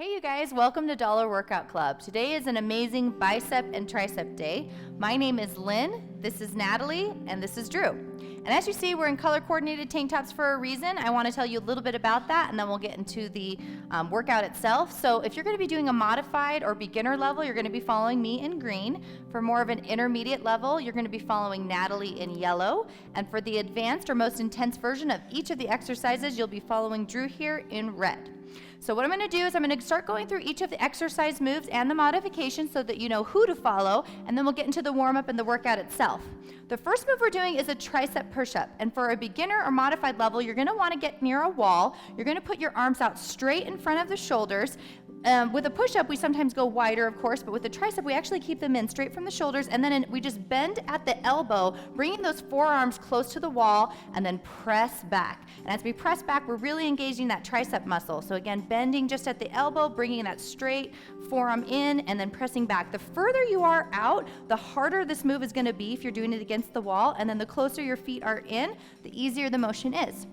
Hey you guys, welcome to Dollar Workout Club. Today is an amazing bicep and tricep day. My name is Lynn, this is Natalie, and this is Drew. And as you see, we're in color coordinated tank tops for a reason. I want to tell you a little bit about that, and then we'll get into the workout itself. So if you're going to be doing a modified or beginner level, you're going to be following me in green. For more of an intermediate level, you're going to be following Natalie in yellow. And for the advanced or most intense version of each of the exercises, you'll be following Drew here in red. So what I'm going to do is I'm going to start going through each of the exercise moves and the modifications so that you know who to follow, and then we'll get into the warm-up and the workout itself. The first move we're doing is a tricep push-up, and for a beginner or modified level, you're going to want to get near a wall. You're going to put your arms out straight in front of the shoulders. With a push-up, we sometimes go wider, of course, but with the tricep, we actually keep them in straight from the shoulders, and then we just bend at the elbow, bringing those forearms close to the wall, and then press back. And as we press back, we're really engaging that tricep muscle. So again, bending just at the elbow, bringing that straight forearm in, and then pressing back. The further you are out, the harder this move is going to be if you're doing it against the wall, and then the closer your feet are in, the easier the motion is.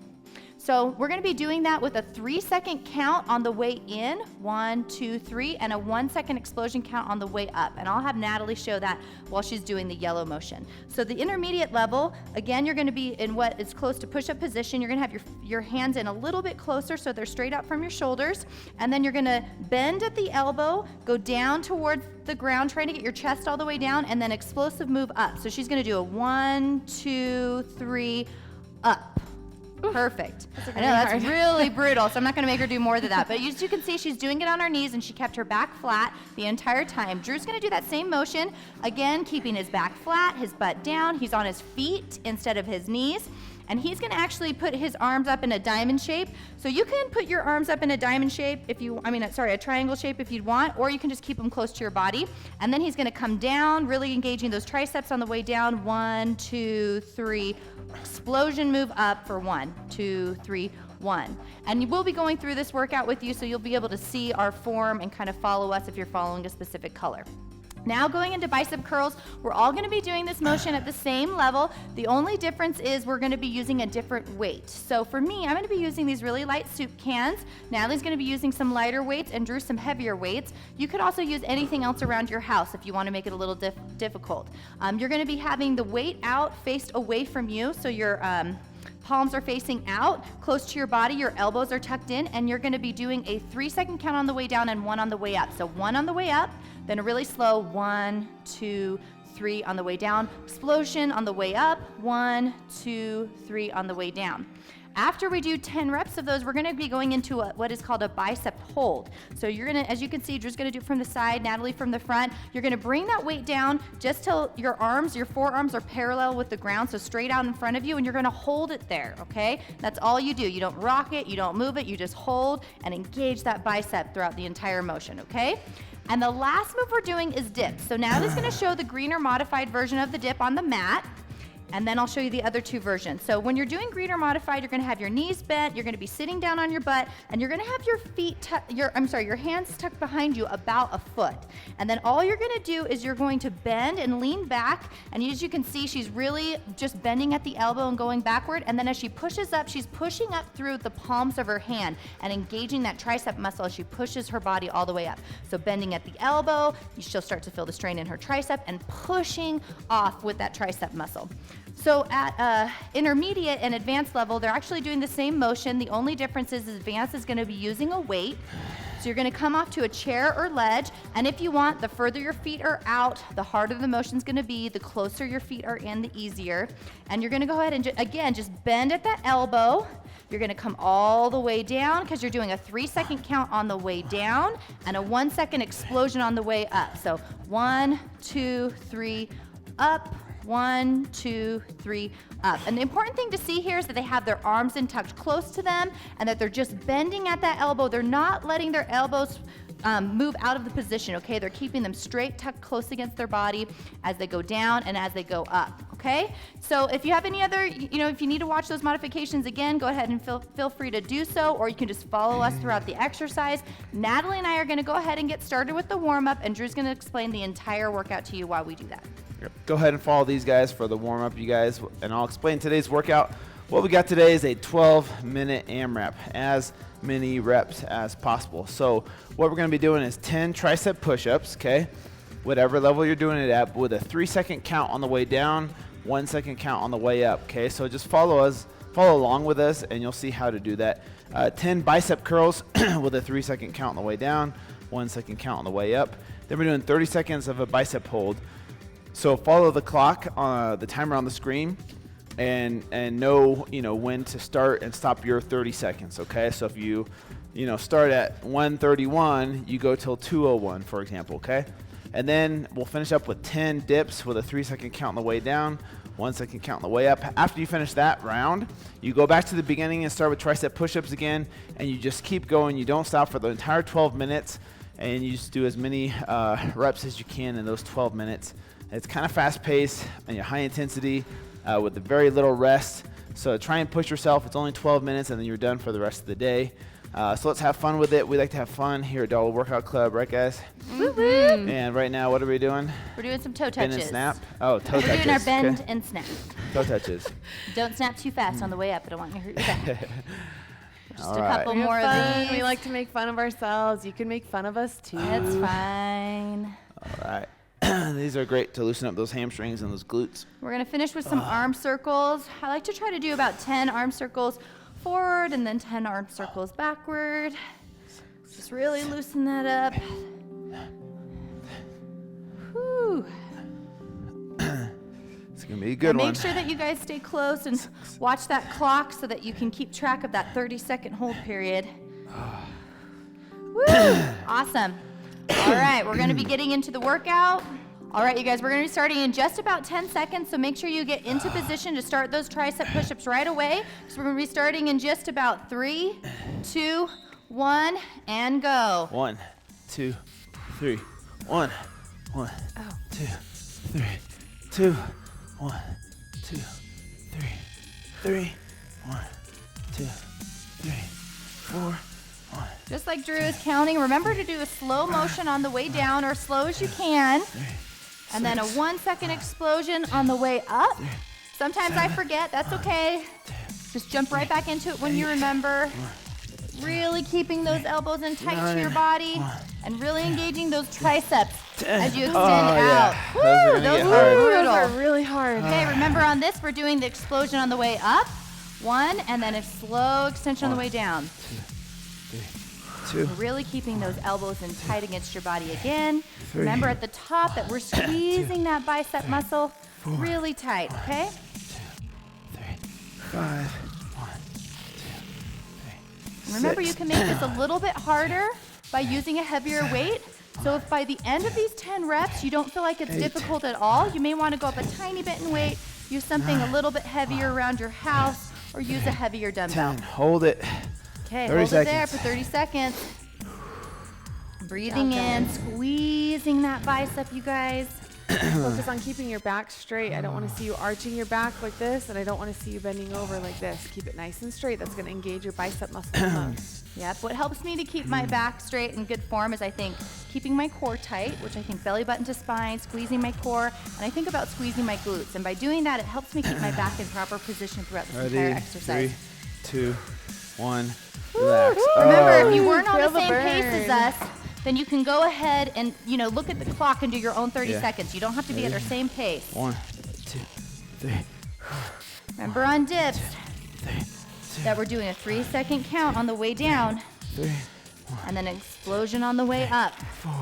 So we're going to be doing that with a 3-second count on the way in, 1, 2, 3, and a 1-second explosion count on the way up. And I'll have Natalie show that while she's doing the yellow motion. So the intermediate level, again, you're going to be in what is close to push-up position. You're going to have your hands in a little bit closer so they're straight out from your shoulders. And then you're going to bend at the elbow, go down towards the ground, trying to get your chest all the way down, and then explosive move up. So she's going to do a 1, 2, 3, up. Perfect. I know that's really brutal, so I'm not going to make her do more than that. But as you can see, she's doing it on her knees, and she kept her back flat the entire time. Drew's going to do that same motion, again, keeping his back flat, his butt down. He's on his feet instead of his knees. And he's going to actually put his arms up in a diamond shape. So you can put your arms up in a diamond shape a triangle shape if you'd want, or you can just keep them close to your body. And then he's going to come down, really engaging those triceps on the way down. 1, 2, 3. Explosion move up for 1, 2, 3, 1. And we'll be going through this workout with you, so you'll be able to see our form and kind of follow us if you're following a specific color. Now going into bicep curls, we're all going to be doing this motion at the same level. The only difference is we're going to be using a different weight. So for me, I'm going to be using these really light soup cans. Natalie's going to be using some lighter weights and Drew some heavier weights. You could also use anything else around your house if you want to make it a little difficult. You're going to be having the weight out, faced away from you, so your palms are facing out, close to your body, your elbows are tucked in, and you're going to be doing a 3-second count on the way down and 1 on the way up. So 1 on the way up, then a really slow 1, 2, 3 on the way down, explosion on the way up, 1, 2, 3 on the way down. After we do 10 reps of those, we're going to be going into what is called a bicep hold. So you're going to, as you can see, Drew's going to do it from the side, Natalie from the front. You're going to bring that weight down just till your forearms are parallel with the ground, so straight out in front of you, and you're going to hold it there, okay? That's all you do. You don't rock it, you don't move it, you just hold and engage that bicep throughout the entire motion, okay? And the last move we're doing is dips. So Natalie's going to show the green or modified version of the dip on the mat. And then I'll show you the other two versions. So when you're doing green or modified, you're going to have your knees bent, you're going to be sitting down on your butt, and you're going to have your hands tucked behind you about a foot. And then all you're going to do is you're going to bend and lean back, and as you can see, she's really just bending at the elbow and going backward, and then as she pushes up, she's pushing up through the palms of her hand and engaging that tricep muscle as she pushes her body all the way up. So bending at the elbow, she'll start to feel the strain in her tricep, and pushing off with that tricep muscle. So at intermediate and advanced level, they're actually doing the same motion. The only difference is advanced is going to be using a weight. So you're going to come off to a chair or ledge, and if you want, the further your feet are out, the harder the motion's going to be. The closer your feet are in, the easier. And you're going to go ahead and just bend at that elbow. You're going to come all the way down because you're doing a 3-second count on the way down and a 1-second explosion on the way up. So 1, 2, 3, up. 1, 2, 3, up. And the important thing to see here is that they have their arms in tucked close to them and that they're just bending at that elbow. They're not letting their elbows move out of the position, okay? They're keeping them straight, tucked close against their body as they go down and as they go up, okay? So if you have any other, if you need to watch those modifications again, go ahead and feel free to do so, or you can just follow us throughout the exercise. Natalie and I are going to go ahead and get started with the warm-up, and Drew's going to explain the entire workout to you while we do that. Go ahead and follow these guys for the warm-up, you guys, and I'll explain today's workout. what we got today is a 12-minute AMRAP, as many reps as possible. So what we're going to be doing is 10 tricep push-ups, okay? Whatever level you're doing it at, with a 3-second count on the way down, 1-second count on the way up, okay? So just follow along with us, and you'll see how to do that. 10 bicep curls with a 3-second count on the way down, 1-second count on the way up. Then we're doing 30 seconds of a bicep hold. So follow the clock, the timer on the screen, and know when to start and stop your 30 seconds. Okay, so if you start at 1:31, you go till 2:01, for example. Okay, and then we'll finish up with 10 dips with a 3-second count on the way down, 1-second count on the way up. After you finish that round, you go back to the beginning and start with tricep push-ups again, and you just keep going. You don't stop for the entire 12 minutes, and you just do as many reps as you can in those 12 minutes. It's kind of fast-paced and high intensity with very little rest. So try and push yourself. It's only 12 minutes, and then you're done for the rest of the day. So let's have fun with it. We like to have fun here at Dollar Workout Club, right, guys? Mm-hmm. And right now, what are we doing? We're doing some toe touches. Bend and snap. Oh, toe touches. We're doing our bend and snap. Toe touches. Don't snap too fast on the way up. I don't want you to hurt your back. Just a right. couple We have more fun. of these. We like to make fun of ourselves. You can make fun of us too. That's fine. All right. These are great to loosen up those hamstrings and those glutes. We're going to finish with some arm circles. I like to try to do about 10 arm circles forward and then 10 arm circles backward. Just really loosen that up. Whew. It's going to be a good And one. make sure that you guys stay close and watch that clock so that you can keep track of that 30-second hold period. Woo! Awesome. All right, we're going to be getting into the workout. All right, you guys, we're going to be starting in just about 10 seconds, so make sure you get into position to start those tricep push-ups right away. So we're going to be starting in just about 3, 2, 1, and go. 1, 2, 3. 1, 1, 2, 3, 2, 1, 2, 3, 3, 1, 2, 3, 4, 1. Just like Drew is counting, remember to do a slow motion on the way down, or slow as you can. And then a 1-second explosion on the way up. Sometimes I forget, that's okay. Just jump right back into it when you remember. Really keeping those elbows in tight to your body and really engaging those triceps as you extend out. Woo, those hard. are Those brutal. are really hard. Okay, remember on this, we're doing the explosion on the way up. 1, and then a slow extension on the way down. 2. We're really keeping those elbows in tight against your body again. Remember at the top that we're squeezing that bicep muscle really tight, okay? 2, 3, 5. 1, 2, 3. Remember, 6. you can make this a little bit harder by using a heavier weight. So if by the end of these 10 reps you don't feel like it's difficult at all, you may want to go up a tiny bit in weight, use something a little bit heavier around your house, or use a heavier dumbbell. 10. Hold it. Okay, 30 hold it there seconds. for 30 seconds. Breathing in, squeezing that bicep, you guys. Focus on keeping your back straight. I don't want to see you arching your back like this, and I don't want to see you bending over like this. Keep it nice and straight. That's going to engage your bicep muscle the most. Yep, what helps me to keep my back straight and good form is I think keeping my core tight, which I think belly button to spine, squeezing my core, and I think about squeezing my glutes. And by doing that, it helps me keep my back in proper position throughout this entire exercise. 3, 2, 1. Relax. Remember, if you weren't on Feel the the same pace burn. as us, then you can go ahead and, look at the clock and do your own 30 seconds. You don't have to be at our same pace. 1, 2, 3. Remember on dips 3, 2, that we're doing a 3-second count on the way down 3, and then an explosion on the way up. 4.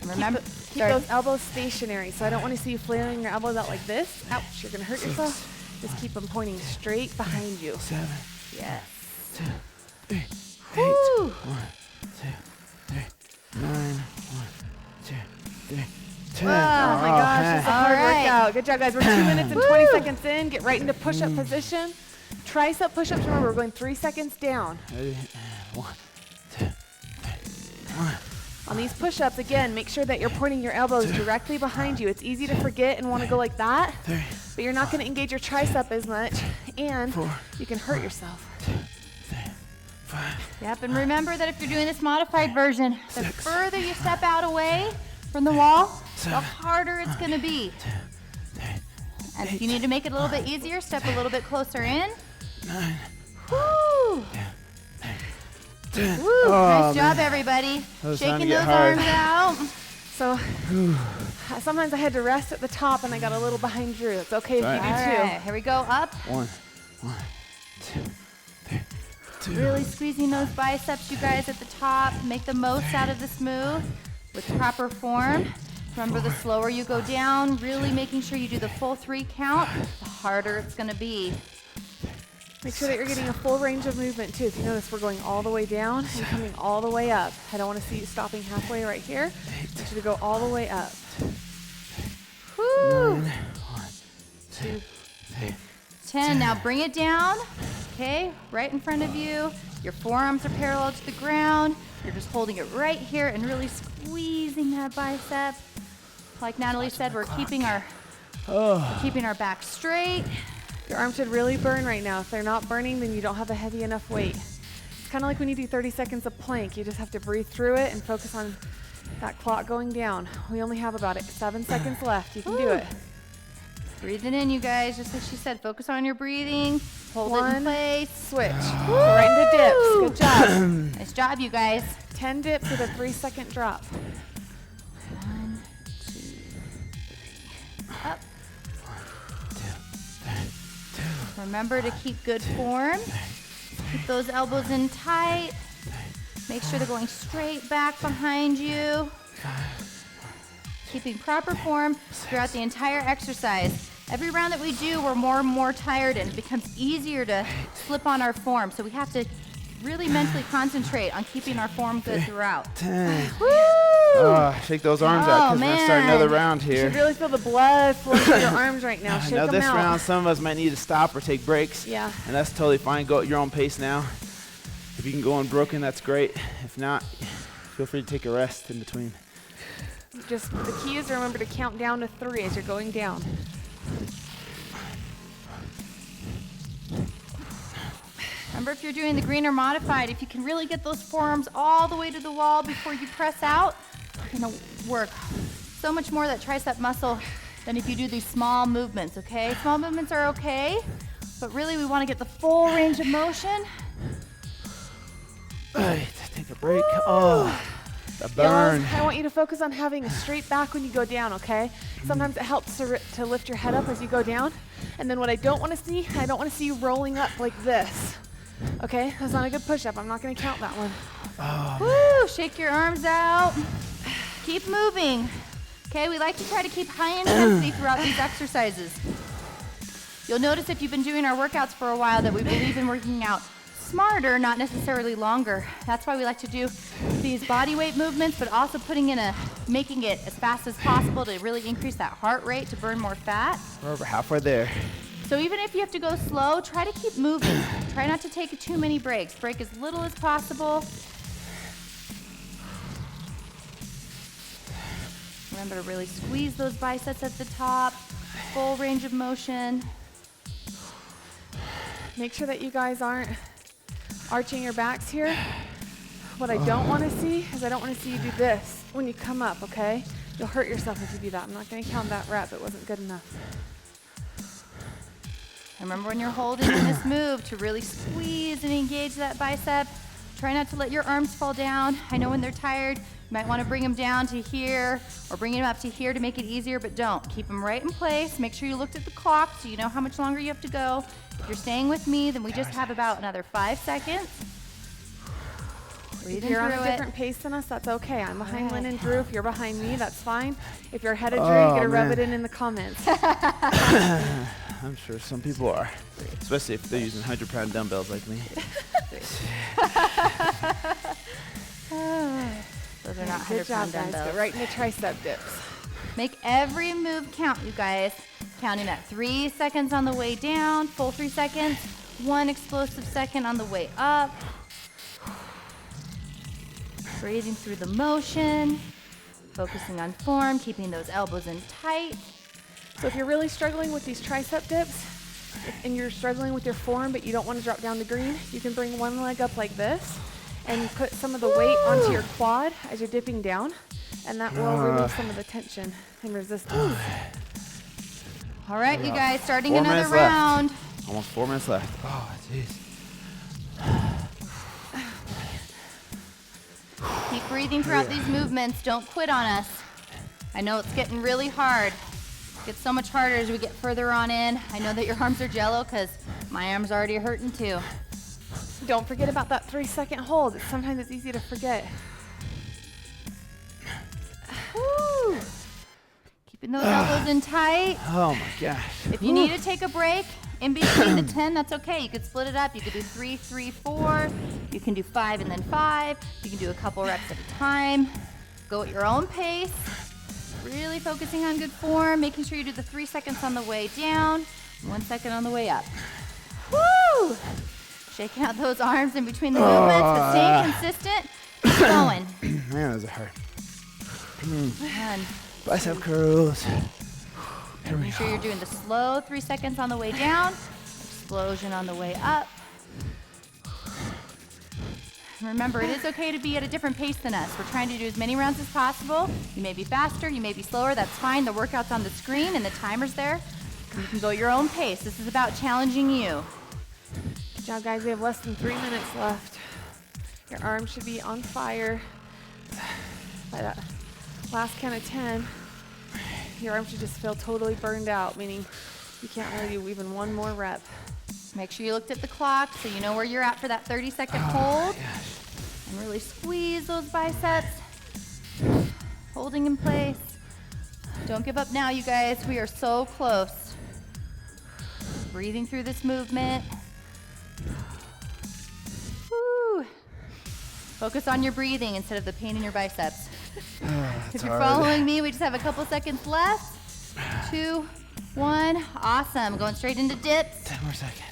And remember, Keep those elbows stationary. So I don't want to see you flailing your elbows out like this. Ouch, you're going to hurt yourself. Just keep them pointing straight behind you. 7, yes. 2, 3, 8. Woo. 1, 2, 3, 9. 1, 2, 3, 10. Oh my gosh, this is a hard All right. workout. Good job, guys. We're 2 minutes and 20 seconds in. Get right into push-up position. Tricep push-ups. Remember, we're going 3 seconds down. Ready? 1, 2, 3, 1. On these push-ups, again, make sure that you're pointing your elbows directly behind you. It's easy to forget and want to go like that, 3, but you're not going to engage your tricep as much, and 4, you can hurt yourself. 2, 3, 5. Yep, and remember that if you're doing this modified version, the further you step out away from the wall, the harder it's going to be. And if you need to make it a little bit easier, step a little bit closer in. 9. Woo! 10. Woo! Oh, Nice job, man. everybody. Those Shaking get those hard. arms out. So sometimes I had to rest at the top and I got a little behind Drew. It's okay if All you do All too. right, here we go. Up. 1, 2, 3, 2. Really squeezing those biceps, you guys, at the top. Make the most out of this move with proper form. Remember, the slower you go down, really making sure you do the full 3 count, the harder it's going to be. Make sure that you're getting a full range of movement too. If you notice, we're going all the way down and coming all the way up. I don't want to see you stopping halfway right here. I want you to go all the way up. Woo! 1, 2, 3. 10. Now bring it down. Okay, right in front of you. Your forearms are parallel to the ground. You're just holding it right here and really squeezing that bicep. Like Natalie said, we're keeping our back straight. Your arms should really burn right now. If they're not burning, then you don't have a heavy enough weight. It's kind of like when you do 30 seconds of plank. You just have to breathe through it and focus on that clock going down. We only have about 7 seconds left. You can do it. Breathe it in, you guys. Just like she said, focus on your breathing. Hold it in place. Switch. So right into dips. Good job. Nice job, you guys. 10 dips with a 3-second drop. 1, 2, 3. Up. Remember to keep good form. Keep those elbows in tight. Make sure they're going straight back behind you. Keeping proper form throughout the entire exercise. Every round that we do, we're more and more tired, and it becomes easier to slip on our form. So we have to really mentally concentrate on keeping our form good throughout. 10. Woo! Shake those arms out because we're going to start another round You here. should really feel the blood flowing through your arms right now. I Shake know them this out. round some of us might need to stop or take breaks. Yeah. And that's totally fine. Go at your own pace now. If you can go unbroken, that's great. If not, feel free to take a rest in between. Just the key is to remember to count down to 3 as you're going down. Remember, if you're doing the green or modified, if you can really get those forearms all the way to the wall before you press out, you're gonna work so much more that tricep muscle than if you do these small movements, okay? Small movements are okay, but really we wanna get the full range of motion. All right, take a break. Oh, the burn. Yellows, I want you to focus on having a straight back when you go down, okay? Sometimes it helps to lift your head up as you go down. And then what I don't want to see, I don't want to see you rolling up like this. Okay, that's not a good push-up. I'm not going to count that one. Woo, shake your arms out. Keep moving. Okay, we like to try to keep high intensity throughout these exercises. You'll notice if you've been doing our workouts for a while that we believe in working out smarter, not necessarily longer. That's why we like to do these body weight movements, but also making it as fast as possible to really increase that heart rate to burn more fat. We're over halfway there. So even if you have to go slow, try to keep moving. Try not to take too many breaks. Break as little as possible. Remember to really squeeze those biceps at the top. Full range of motion. Make sure that you guys aren't arching your backs here. What I don't want to see is I don't want to see you do this when you come up, okay? You'll hurt yourself if you do that. I'm not going to count that rep. It wasn't good enough. Remember when you're holding in this move to really squeeze and engage that bicep. Try not to let your arms fall down. I know when they're tired, you might want to bring them down to here or bring them up to here to make it easier, but don't. Keep them right in place. Make sure you looked at the clock so you know how much longer you have to go. If you're staying with me, then we just have about another 5 seconds. If you're on a different pace than us, that's okay. I'm behind Lynn and Drew. If you're behind me, that's fine. If you're ahead of Drew, you gotta rub it in the comments. I'm sure some people are, especially if they're using 100-pound dumbbells like me. Those are not Good 100-pound job, guys. dumbbells. Go right into tricep dips. Make every move count, you guys. Counting at 3 seconds on the way down, full 3 seconds, 1 explosive second on the way up. Breathing through the motion, focusing on form, keeping those elbows in tight. So if you're really struggling with these tricep dips and you're struggling with your form but you don't want to drop down to green, you can bring one leg up like this and put some of the weight onto your quad as you're dipping down, and that will remove some of the tension and resistance. All right, you guys, starting 4 another minutes left. round. Almost 4 minutes left. Oh, jeez. Keep breathing throughout these movements. Don't quit on us. I know it's getting really hard. It gets so much harder as we get further on in. I know that your arms are jello because my arms are already hurting too. Don't forget about that 3-second hold. Sometimes it's easy to forget. Woo! Keeping those elbows in tight. Oh my gosh. If you need to take a break in between the 10, that's okay. You could split it up. You could do 3, 3, 4. You can do 5 and then 5. You can do a couple reps at a time. Go at your own pace. Really focusing on good form, making sure you do the 3 seconds on the way down, 1 second on the way up. Woo! Shaking out those arms in between the movements, but staying consistent. Keep going. Man, those are hard. And Bicep curls. Here we make sure go. you're doing the slow 3 seconds on the way down, explosion on the way up. Remember, it is okay to be at a different pace than us. We're trying to do as many rounds as possible. You may be faster, you may be slower, that's fine. The workout's on the screen and the timer's there. You can go your own pace. This is about challenging you. Good job, guys. We have less than 3 minutes left. Your arms should be on fire. By that last count of 10, your arms should just feel totally burned out, meaning you can't really do even one more rep. Make sure you looked at the clock so you know where you're at for that 30-second hold. And really squeeze those biceps. Holding in place. Don't give up now, you guys. We are so close. Breathing through this movement. Woo. Focus on your breathing instead of the pain in your biceps. If you're following me, we just have a couple seconds left. 2, 1. Awesome. Going straight into dips. 10 more seconds.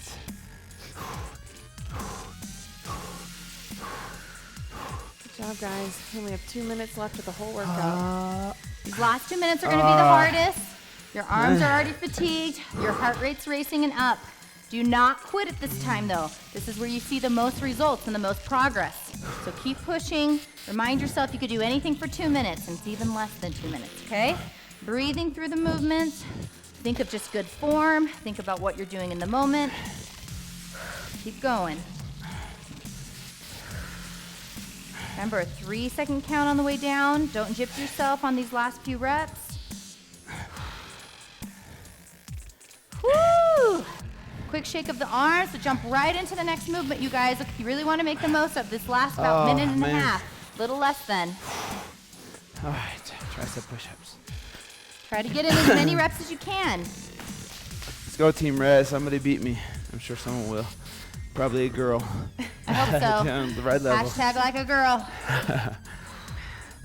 Good job, guys. We only have 2 minutes left of the whole workout. These last 2 minutes are going to be the hardest. Your arms are already fatigued. Your heart rate's racing and up. Do not quit at this time, though. This is where you see the most results and the most progress. So keep pushing. Remind yourself you could do anything for 2 minutes, and it's even less than 2 minutes, okay? Breathing through the movements. Think of just good form. Think about what you're doing in the moment. Keep going. Remember, a 3-second count on the way down. Don't gyp yourself on these last few reps. Woo! Quick shake of the arms to jump right into the next movement, you guys. Look, you really want to make the most of this last about minute and a half. Little less than. All right, tricep push-ups. Try to get in as many reps as you can. Let's go, Team Red. Somebody beat me. I'm sure someone will. Probably a girl. I hope so. Down the right level. Hashtag like a girl.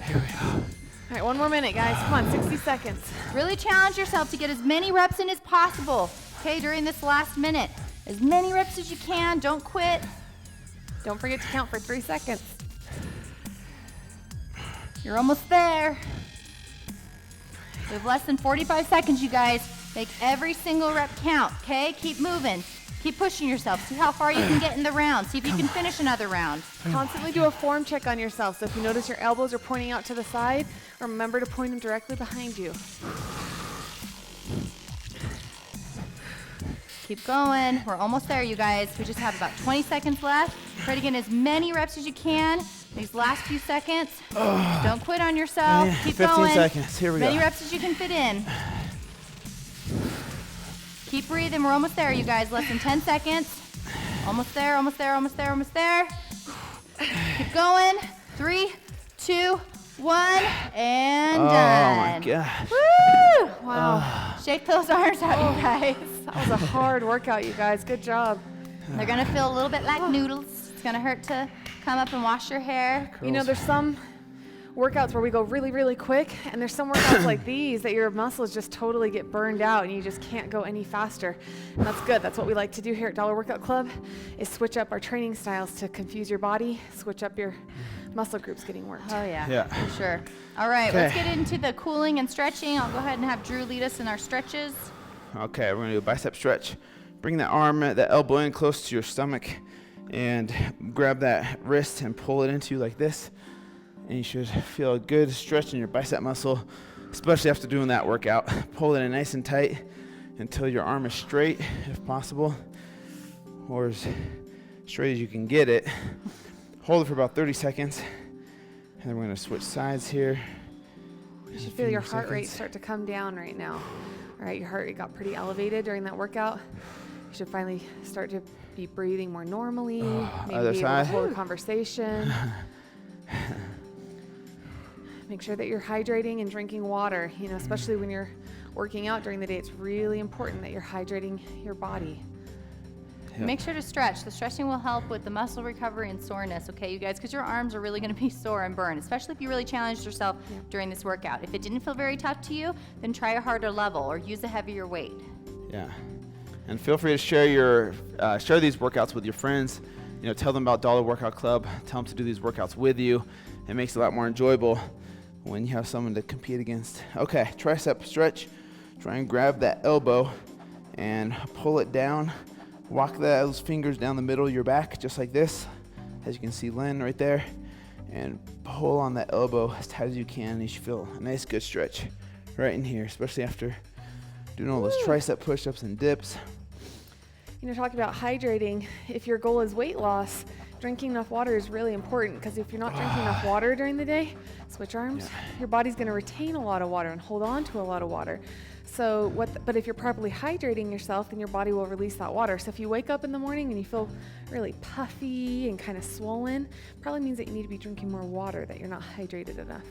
Here we go. All right, 1 more minute, guys. Come on, 60 seconds. Really challenge yourself to get as many reps in as possible, okay, during this last minute. As many reps as you can. Don't quit. Don't forget to count for 3 seconds. You're almost there. We have less than 45 seconds, you guys. Make every single rep count, okay? Keep moving. Keep pushing yourself. See how far you can get in the round. See if you can finish another round. Constantly do a form check on yourself. So if you notice your elbows are pointing out to the side, remember to point them directly behind you. Keep going. We're almost there, you guys. We just have about 20 seconds left. Try to get in as many reps as you can. These last few seconds. Don't quit on yourself. Keep 15 going. seconds. Here we go. Many reps as you can fit in. Keep breathing. We're almost there, you guys. Less than 10 seconds. Almost there, almost there, almost there, almost there. Keep going. 3, 2, 1, and done. Oh my gosh. Woo! Wow. Shake those arms out, you guys. That was a hard workout, you guys. Good job. They're gonna feel a little bit like noodles. It's gonna hurt to come up and wash your hair. You know, there's some workouts where we go really, really quick, and there's some workouts like these that your muscles just totally get burned out and you just can't go any faster. And that's good. That's what we like to do here at Dollar Workout Club, is switch up our training styles to confuse your body, switch up your muscle groups getting worked. Oh yeah, Yeah. for sure. All right, Okay. let's get into the cooling and stretching. I'll go ahead and have Drew lead us in our stretches. Okay, we're gonna do a bicep stretch. Bring that arm, that elbow in close to your stomach, and grab that wrist and pull it into you like this. And you should feel a good stretch in your bicep muscle, especially after doing that workout. Pull it in nice and tight until your arm is straight, if possible. or as straight as you can get it. Hold it for about 30 seconds. And then we're gonna switch sides here. You should feel your heart rate start to come down right now. All right, your heart rate got pretty elevated during that workout. You should finally start to be breathing more normally. Maybe other be able side. to hold a conversation. Make sure that you're hydrating and drinking water. You know, especially when you're working out during the day, it's really important that you're hydrating your body. Make sure to stretch. The stretching will help with the muscle recovery and soreness, okay, you guys? Because your arms are really going to be sore and burn, especially if you really challenged yourself during this workout. If it didn't feel very tough to you, then try a harder level or use a heavier weight. Yeah. And feel free to share these workouts with your friends. You know, tell them about Dollar Workout Club. Tell them to do these workouts with you. It makes it a lot more enjoyable when you have someone to compete against. Okay, tricep stretch. Try and grab that elbow and pull it down. Walk those fingers down the middle of your back, just like this. As you can see Lynn right there. And pull on that elbow as tight as you can. You should feel a nice, good stretch right in here, especially after doing all those tricep push-ups and dips. You know, talking about hydrating, if your goal is weight loss, drinking enough water is really important, because if you're not drinking enough water during the day, switch arms, your body's going to retain a lot of water and hold on to a lot of water. So but if you're properly hydrating yourself, then your body will release that water. So if you wake up in the morning and you feel really puffy and kind of swollen, probably means that you need to be drinking more water, that you're not hydrated enough.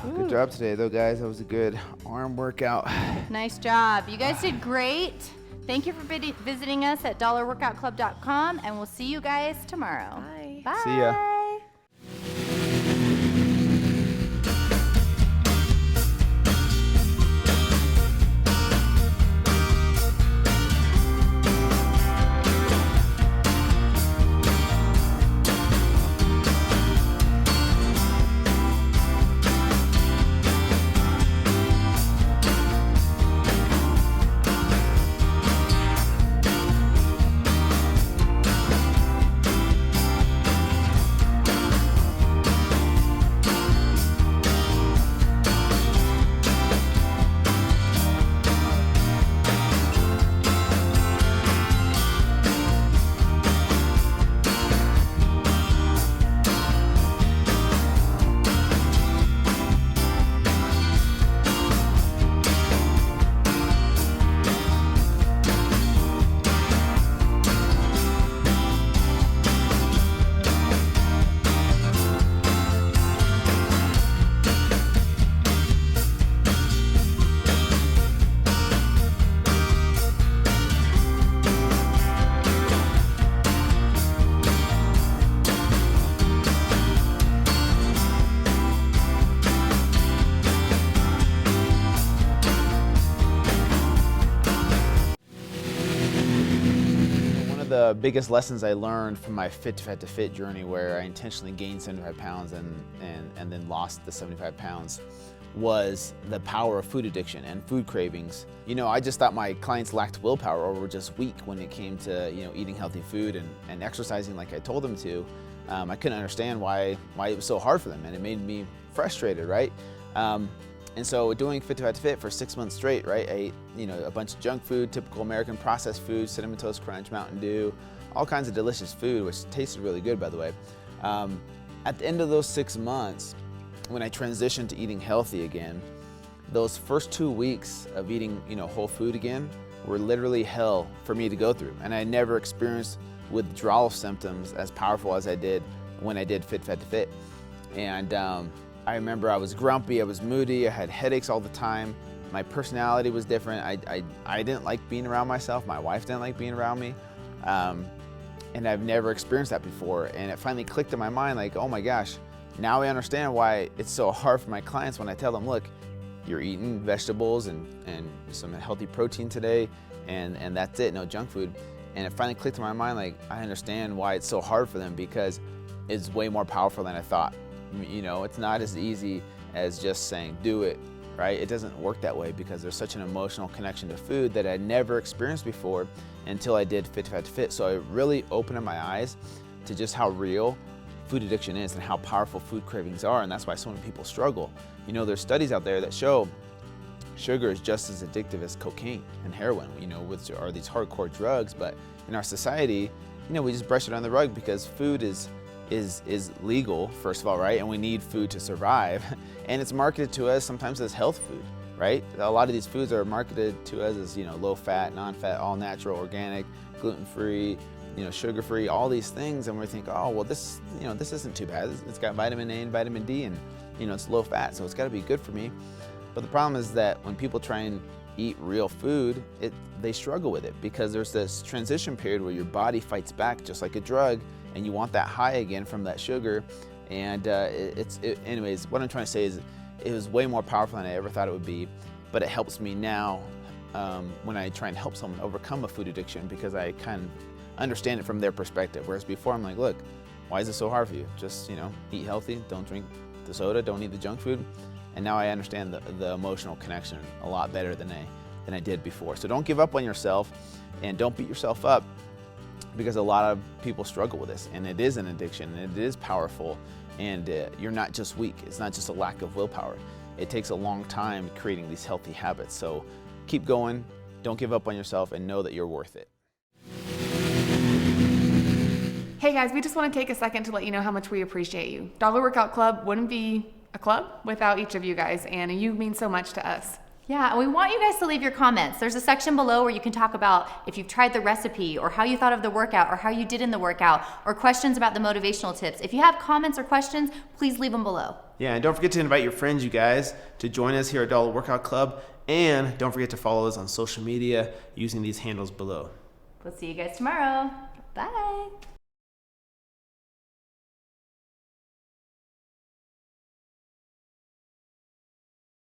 Good job today, though, guys. That was a good arm workout. Nice job. You guys did great. Thank you for visiting us at dollarworkoutclub.com, and we'll see you guys tomorrow. Bye. Bye. See ya. The biggest lessons I learned from my Fit to Fat to Fit journey, where I intentionally gained 75 pounds and then lost the 75 pounds, was the power of food addiction and food cravings. You know, I just thought my clients lacked willpower or were just weak when it came to, you know, eating healthy food and exercising like I told them to. I couldn't understand why it was so hard for them, and it made me frustrated, right? And so doing Fit to Fat to Fit for 6 months straight, right? I ate, you know, a bunch of junk food, typical American processed food, Cinnamon Toast Crunch, Mountain Dew, all kinds of delicious food, which tasted really good, by the way. At the end of those 6 months, when I transitioned to eating healthy again, those first 2 weeks of eating, you know, whole food again were literally hell for me to go through. And I never experienced withdrawal symptoms as powerful as I did when I did Fit Fat to Fit. And I remember I was grumpy, I was moody, I had headaches all the time. My personality was different. I didn't like being around myself. My wife didn't like being around me. And I've never experienced that before. And it finally clicked in my mind, like, oh my gosh, now I understand why it's so hard for my clients when I tell them, look, you're eating vegetables and some healthy protein today, and that's it, no junk food. And it finally clicked in my mind, like, I understand why it's so hard for them, because it's way more powerful than I thought. You know, it's not as easy as just saying, do it, right? It doesn't work that way, because there's such an emotional connection to food that I'd never experienced before until I did Fit to Fat to Fit. So it really opened up my eyes to just how real food addiction is and how powerful food cravings are, and that's why so many people struggle. You know, there's studies out there that show sugar is just as addictive as cocaine and heroin, which are these hardcore drugs. But in our society, we just brush it on the rug because food is legal, first of all, right? And we need food to survive. And it's marketed to us sometimes as health food, right? A lot of these foods are marketed to us as, low fat, non-fat, all natural, organic, gluten-free, sugar-free, all these things. And we think, oh, well, this isn't too bad. It's got vitamin A and vitamin D, and, it's low fat, so it's got to be good for me. But the problem is that when people try and eat real food, they struggle with it because there's this transition period where your body fights back just like a drug, and you want that high again from that sugar. And anyways, what I'm trying to say is it was way more powerful than I ever thought it would be, but it helps me now when I try and help someone overcome a food addiction because I kind of understand it from their perspective. Whereas before I'm like, look, why is it so hard for you? Just, eat healthy, don't drink the soda, don't eat the junk food. And now I understand the emotional connection a lot better than I did before. So don't give up on yourself and don't beat yourself up because a lot of people struggle with this, and it is an addiction and it is powerful, and you're not just weak. It's not just a lack of willpower. It takes a long time creating these healthy habits. So keep going, don't give up on yourself, and know that you're worth it. Hey guys, we just want to take a second to let you know how much we appreciate you. Dollar Workout Club wouldn't be a club without each of you guys, and you mean so much to us. Yeah, and we want you guys to leave your comments. There's a section below where you can talk about if you've tried the recipe or how you thought of the workout or how you did in the workout or questions about the motivational tips. If you have comments or questions, please leave them below. Yeah, and don't forget to invite your friends, you guys, to join us here at Dollar Workout Club, and don't forget to follow us on social media using these handles below. We'll see you guys tomorrow. Bye.